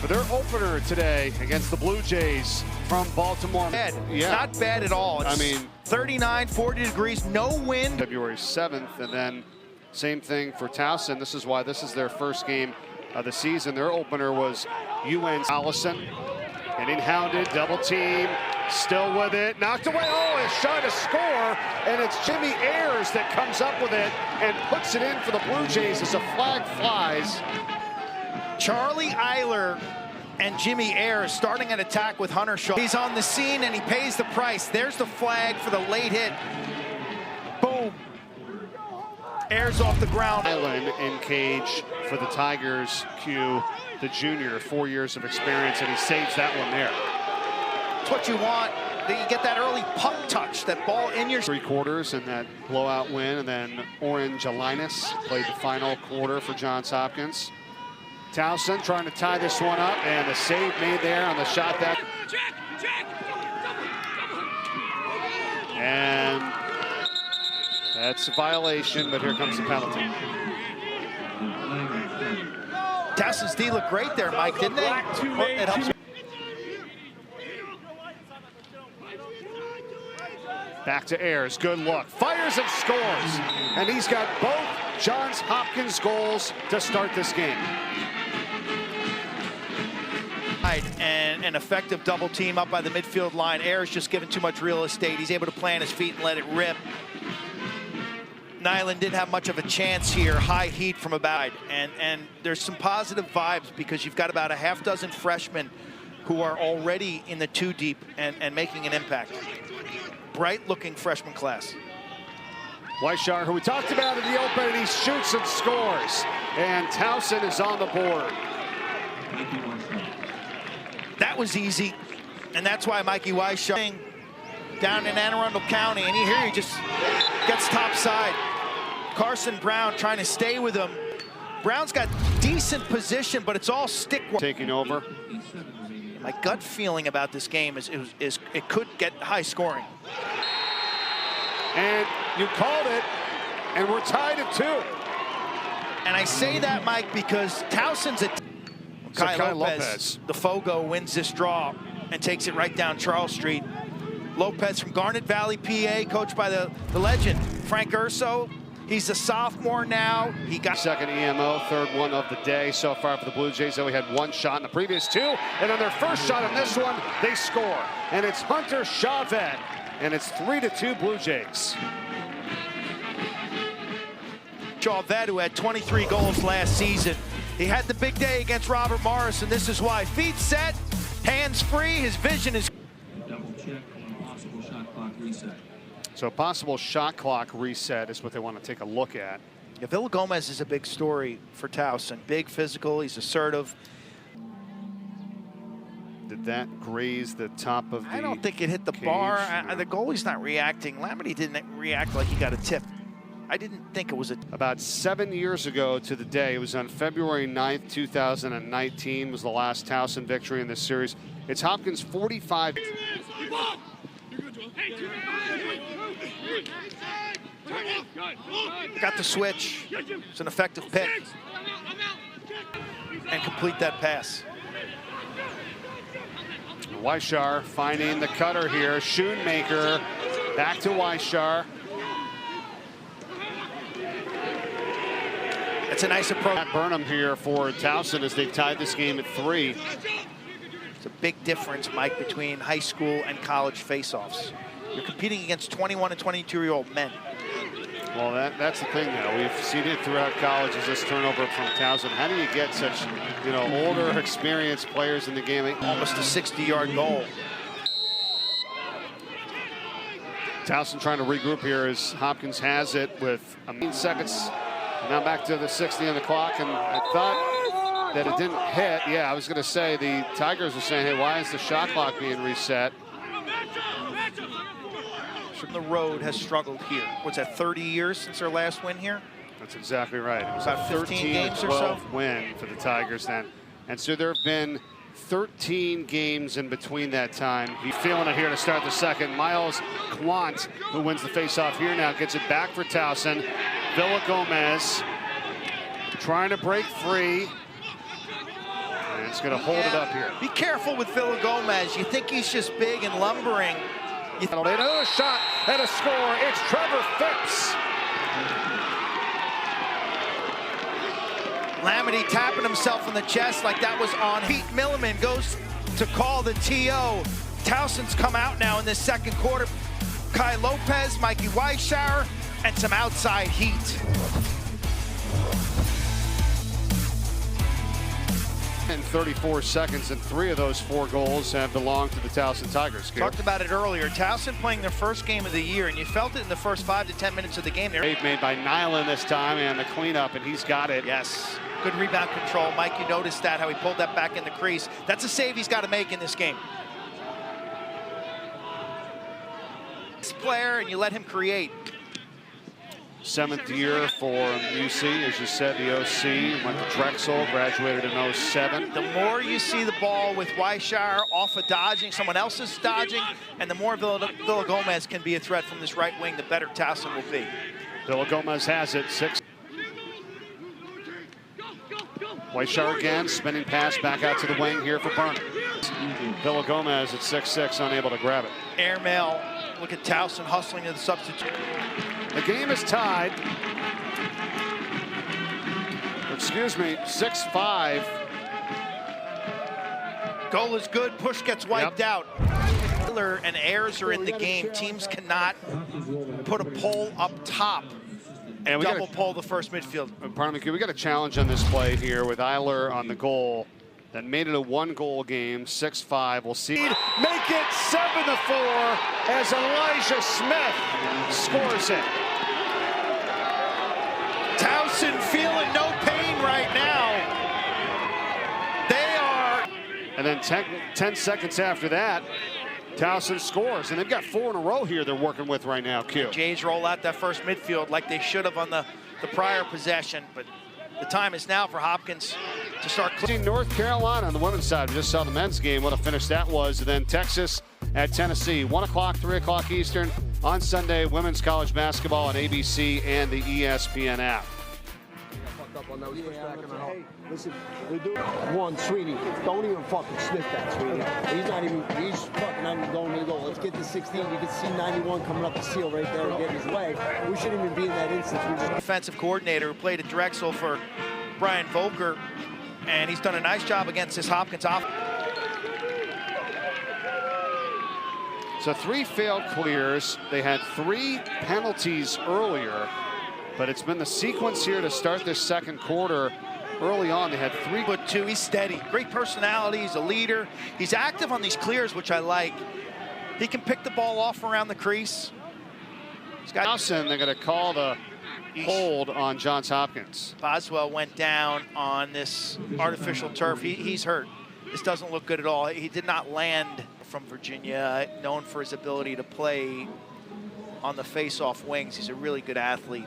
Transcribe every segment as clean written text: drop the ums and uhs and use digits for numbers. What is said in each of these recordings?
for their opener today against the Blue Jays from Baltimore. Yeah. Not bad at all. It's 39, 40 degrees, no wind. February 7th, and then same thing for Towson. This is why this is their first game of the season. Their opener was UNC. Allison getting hounded, double team, still with it, knocked away. Oh, a shot to score, and it's Jimmy Ayers that comes up with it and puts it in for the Blue Jays as a flag flies. Charlie Eiler and Jimmy Ayers starting an attack with Hunter Shaw. He's on the scene and he pays the price. There's the flag for the late hit. Boom. Ayers off the ground. Island in cage for the Tigers. Q, the junior, 4 years of experience, and he saves that one there. That's what you want. You get that early puck touch, that ball in your... 3 quarters and that blowout win, and then Orange Alinas played the final quarter for Johns Hopkins. Towson trying to tie this one up, and the save made there on the shot that. And that's a violation, but here comes the penalty. Towson's D looked great there, Mike, didn't they? It helps. Back to Ayers, good look, fires and scores. And he's got both Johns Hopkins goals to start this game. And an effective double team up by the midfield line. Ayers just given too much real estate. He's able to plant his feet and let it rip. Nyland didn't have much of a chance here. High heat from about. And there's some positive vibes because you've got about a half dozen freshmen who are already in the 2 deep and making an impact. Bright looking freshman class. Weishar, who we talked about in the open, he shoots and scores. And Towson is on the board. That was easy, and that's why Mikey Weishar down in Anne Arundel County, and here he just gets top side. Carson Brown trying to stay with him. Brown's got decent position, but it's all stick work. Taking over. My gut feeling about this game is it could get high scoring. And you called it, and we're tied at 2. And I say that, Mike, because Towson's a... Kai Lopez, the Fogo, wins this draw and takes it right down Charles Street. Lopez from Garnet Valley, PA, coached by the legend, Frank Urso. He's a sophomore now. He got... Second EMO, third one of the day so far for the Blue Jays. They only had 1 shot in the previous 2. And on their first shot in this one, they score. And it's Hunter Chavez. And it's 3-2 Blue Jays. Chavez, who had 23 goals last season. He had the big day against Robert Morris, and this is why. Feet set, hands free, his vision is... Double check on possible shot clock reset. So possible shot clock reset is what they want to take a look at. Yeah, Villa Gomez is a big story for Towson. Big physical, he's assertive. Did that graze the top of the I don't think it hit the cage? bar. The goalie's not reacting. Lamity didn't react like he got a tip. I didn't think it was a... About 7 years ago to the day, it was on February 9th, 2019, was the last Towson victory in this series. It's Hopkins 45. Got the switch. It's an effective pick. And complete that pass. Weishar finding the cutter here. Schoonmaker back to Weishar. It's a nice approach. Matt Burnham here for Towson as they've tied this game at 3. It's a big difference, Mike, between high school and college face-offs. You're competing against 21 and 22-year-old men. Well, that's the thing, though. We've seen it throughout college as this turnover from Towson. How do you get such, older, experienced players in the game? Almost a 60-yard goal. Towson trying to regroup here as Hopkins has it with 18 seconds. Now back to the 60 on the clock, and I thought that it didn't hit. Yeah, I was going to say the Tigers are saying, hey, why is the shot clock being reset? The road has struggled here. What's that, 30 years since their last win here? That's exactly right. It was about a 15 games or so win for the Tigers then. And so there have been 13 games in between that time. He's feeling it here to start the second. Miles Quant, who wins the faceoff here now, gets it back for Towson. Villa Gomez trying to break free. And it's going to hold it up here. Be careful with Villagomez. You think he's just big and lumbering. Another shot and a score. It's Trevor Phipps. Lamity tapping himself in the chest like that was on. Pete Milliman goes to call the TO. Towson's come out now in this second quarter. Kai Lopez, Mikey Weishauer, and some outside heat. In 34 seconds, and 3 of those 4 goals have belonged to the Towson Tigers. Talked about it earlier. Towson playing their first game of the year, and you felt it in the first 5 to 10 minutes of the game. Save made by Nyland this time, and the cleanup, and he's got it. Yes, good rebound control. Mike, you noticed that, how he pulled that back in the crease. That's a save he's got to make in this game. This player, and you let him create. 7th year for UC, as you said, the OC. Went to Drexel, graduated in 07. The more you see the ball with Weishauer off of dodging, someone else is dodging, and the more Villagomez can be a threat from this right wing, the better Towson will be. Villagomez has it, 6. Weishauer again, spinning pass back out to the wing here for Burnham. Villagomez at 6'6", unable to grab it. Airmail, look at Towson hustling to the substitute. The game is tied. Excuse me, 6-5. Goal is good, push gets wiped out. Miller and Ayers are in the game. Teams cannot put a pole up top and double pole the first midfield. Pardon me, we got a challenge on this play here with Eiler on the goal that made it a 1-goal game, 6-5. We'll see. Make it 7-4 as Elijah Smith scores it. Towson feeling no pain right now. They are. And then 10 seconds after that, Towson scores. And they've got 4 in a row here they're working with right now, Q. Jays roll out that first midfield like they should have on the prior possession. But the time is now for Hopkins to start. North Carolina on the women's side. We just saw the men's game. What a finish that was. And then Texas at Tennessee. 1 o'clock, 3 o'clock Eastern on Sunday. Women's college basketball on ABC and the ESPN app. Hey, listen, we do one, Sweeney. Don't even fucking sniff that, Sweeney. He's not even, he's fucking not going to go. Let's get to 16. You can see 91 coming up the seal right there and get his leg. We shouldn't even be in that instance. We just... Defensive coordinator who played at Drexel for Brian Volker, and he's done a nice job against this Hopkins offense. So 3 failed clears. They had 3 penalties earlier, but it's been the sequence here to start this second quarter. Early on, they had 3-2. He's steady. Great personality. He's a leader. He's active on these clears, which I like. He can pick the ball off around the crease. Towson, they're going to call the hold on Johns Hopkins. Boswell went down on this artificial turf. He's hurt. This doesn't look good at all. He did not land from Virginia, known for his ability to play on the face-off wings. He's a really good athlete.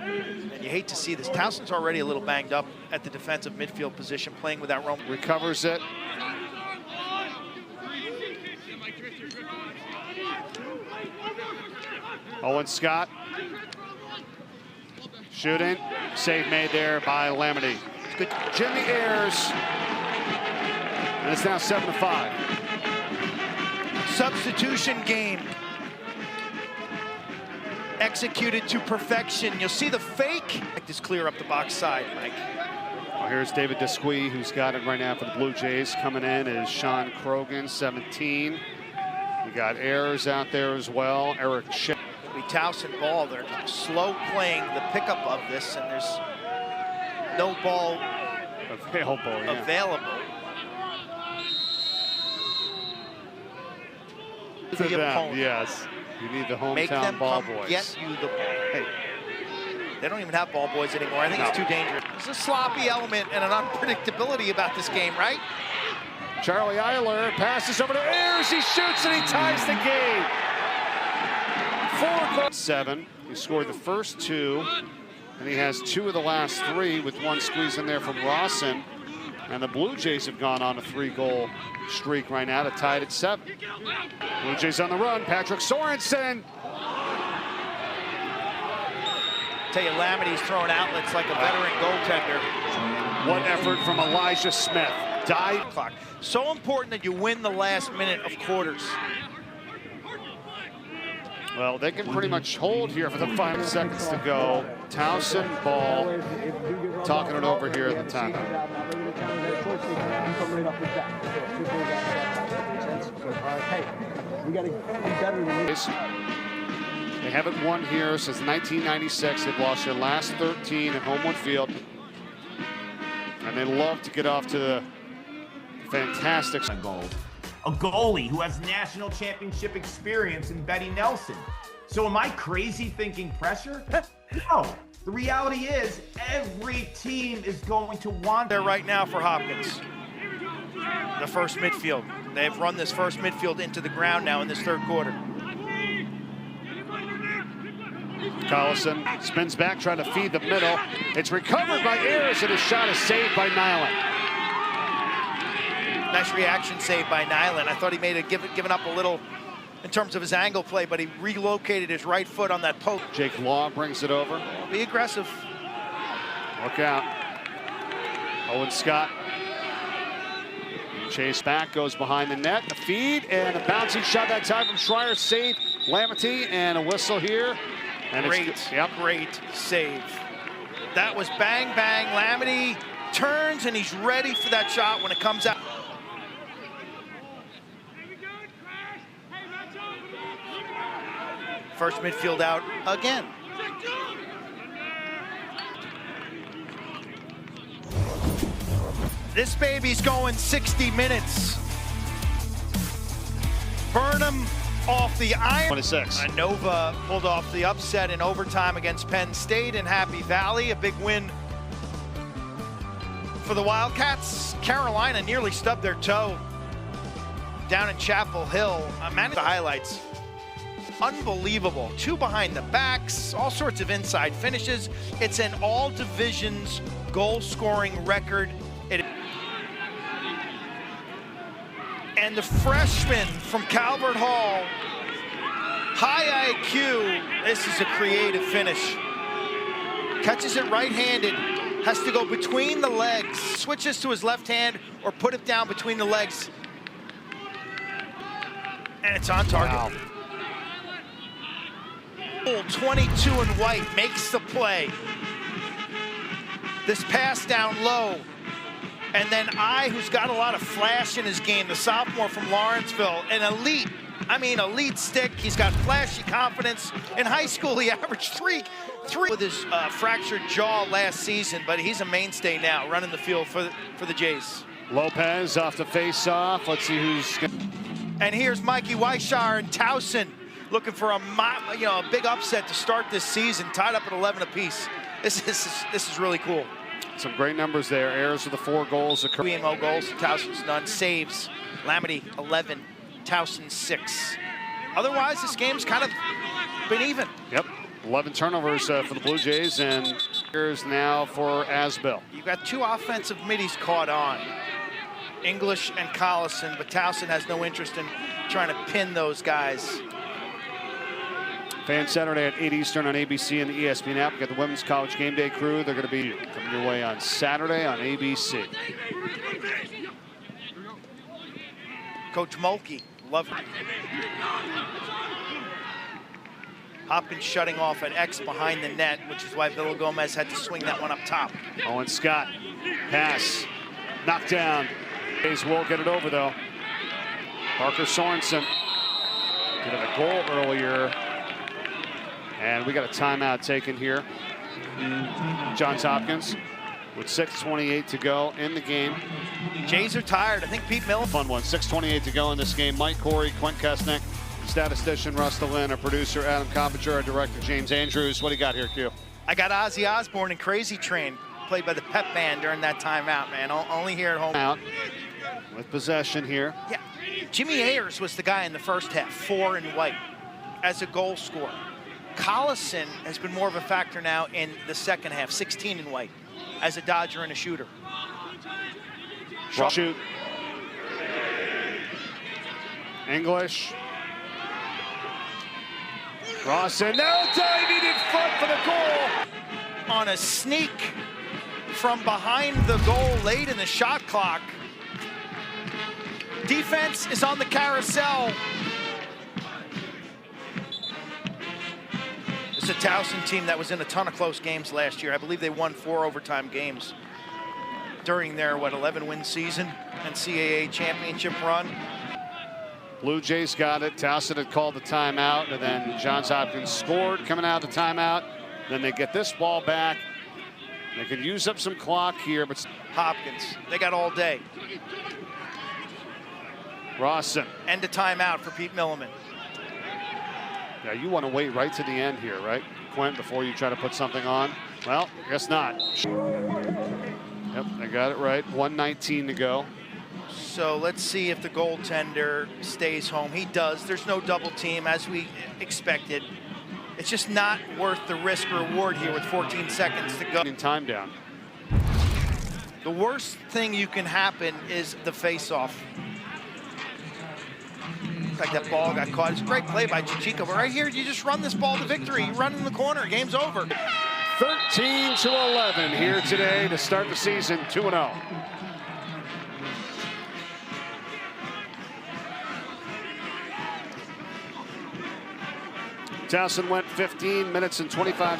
And you hate to see this. Towson's already a little banged up at the defensive midfield position, playing without Rome. Recovers it. Owen Scott. Shooting. Save made there by Lamity. Good. Jimmy Ayers. And it's now 7-5. Substitution game. Executed to perfection. You'll see the fake. This clear up the box side, Mike. Well, here's David Desquie, who's got it right now for the Blue Jays. Coming in is Sean Krogan, 17. We got Ayers out there as well. Eric Schick. It'll be Towson ball. They're slow playing the pickup of this, and there's no ball available. To them, yes. You need the hometown ball boys. Get you the ball. Hey, they don't even have ball boys anymore. I think it's too dangerous. There's a sloppy element and an unpredictability about this game, right? Charlie Eiler passes over to Ayers. He shoots and he ties the game. 4-7. He scored the first 2, and he has 2 of the last 3 with 1 squeeze in there from Rawson. And the Blue Jays have gone on a 3-goal streak right now to tie it at 7. Blue Jays on the run. Patrick Sorensen. Tell you, Lamity's throwing outlets like a veteran goaltender. What effort from Elijah Smith. Dive clock. So important that you win the last minute of quarters. Well, they can pretty much hold here for the 5 seconds to go. Towson ball, talking it over here at the timeout. We got to be better than this. They haven't won here since 1996. They've lost their last 13 at Homewood Field. And they love to get off to the fantastic goal. A goalie who has national championship experience in Betty Nelson. So am I crazy thinking pressure? No. The reality is every team is going to want there right now for Hopkins. The first midfield. They've run this first midfield into the ground now in this third quarter. Collison spins back, trying to feed the middle. It's recovered by Ayers, and his shot is saved by Nyland. Nice reaction save by Nyland. I thought he may have given up a little in terms of his angle play, but he relocated his right foot on that post. Jake Law brings it over. Be aggressive. Look out. Owen Scott. Chase back, goes behind the net. The feed and a bouncing shot that time from Schreier. Save Lamety, and a whistle here. And great save. That was bang, bang. Lamety turns, and he's ready for that shot when it comes out. First midfield out again. This baby's going 60 minutes. Burnham off the iron. 26. Nova pulled off the upset in overtime against Penn State in Happy Valley. A big win for the Wildcats. Carolina nearly stubbed their toe down in Chapel Hill. The highlights. Unbelievable. 2 behind the backs, all sorts of inside finishes. It's an all divisions goal scoring record. And the freshman from Calvert Hall, high IQ, this is a creative finish. Catches it right-handed, has to go between the legs, switches to his left hand or put it down between the legs. And it's on target. Wow. 22 in white makes the play. This pass down low. And then who's got a lot of flash in his game, the sophomore from Lawrenceville, an elite stick. He's got flashy confidence. In high school, he averaged three with his fractured jaw last season, but he's a mainstay now, running the field for the Jays. Lopez off the face-off. Let's see who's... And here's Mikey Weishauer and Towson looking for a big upset to start this season, tied up at 11 apiece. This is really cool. Some great numbers there. Ayers with the 4 goals. BMO goals, Towson's none. Saves, Lamety 11, Towson 6. Otherwise, this game's kind of been even. Yep, 11 turnovers for the Blue Jays, and here's now for Asbill. You've got 2 offensive middies caught on, English and Collison, but Towson has no interest in trying to pin those guys. Fan Saturday at 8 Eastern on ABC and the ESPN app. We got the Women's College Game Day crew. They're going to be coming your way on Saturday on ABC. Coach Mulkey, love it. Hopkins shutting off an X behind the net, which is why Villa Gomez had to swing that one up top. Owen Scott, pass, knocked down. Jays will get it over though. Parker Sorensen did have a goal earlier. And we got a timeout taken here. Johns Hopkins with 6:28 to go in the game. Jays are tired. I think Pete Millen. Fun one. 6:28 to go in this game. Mike Corey, Quint Kesnick, statistician Russ Lynn, our producer Adam Coppinger, our director James Andrews. What do you got here, Q? I got Ozzy Osbourne and Crazy Train, played by the Pep Band during that timeout, man. Only here at home. Out with possession here. Yeah. Jimmy Ayers was the guy in the first half, 4 in white, as a goal scorer. Collison has been more of a factor now in the second half, 16 in white, as a dodger and a shooter. Shoot. English. Rawson, no diving in front for the goal. On a sneak from behind the goal late in the shot clock. Defense is on the carousel. It's a Towson team that was in a ton of close games last year. I believe they won 4 overtime games during their, 11-win season, NCAA championship run. Blue Jays got it. Towson had called the timeout, and then Johns Hopkins scored coming out of the timeout. Then they get this ball back. They could use up some clock here, but Hopkins, they got all day. Rawson. End of timeout for Pete Milliman. Yeah, you want to wait right to the end here, right, Quint, before you try to put something on? Well, I guess not. Yep, I got it right. 1:19 to go. So let's see if the goaltender stays home. He does. There's no double team as we expected. It's just not worth the risk or reward here with 14 seconds to go. Time down. The worst thing you can happen is the face-off. Like that ball got caught. It's a great play by Chichico, but right here, you just run this ball to victory. You run in the corner, game's over. 13-11 here today to start the season 2-0. Towson went 15 minutes and 25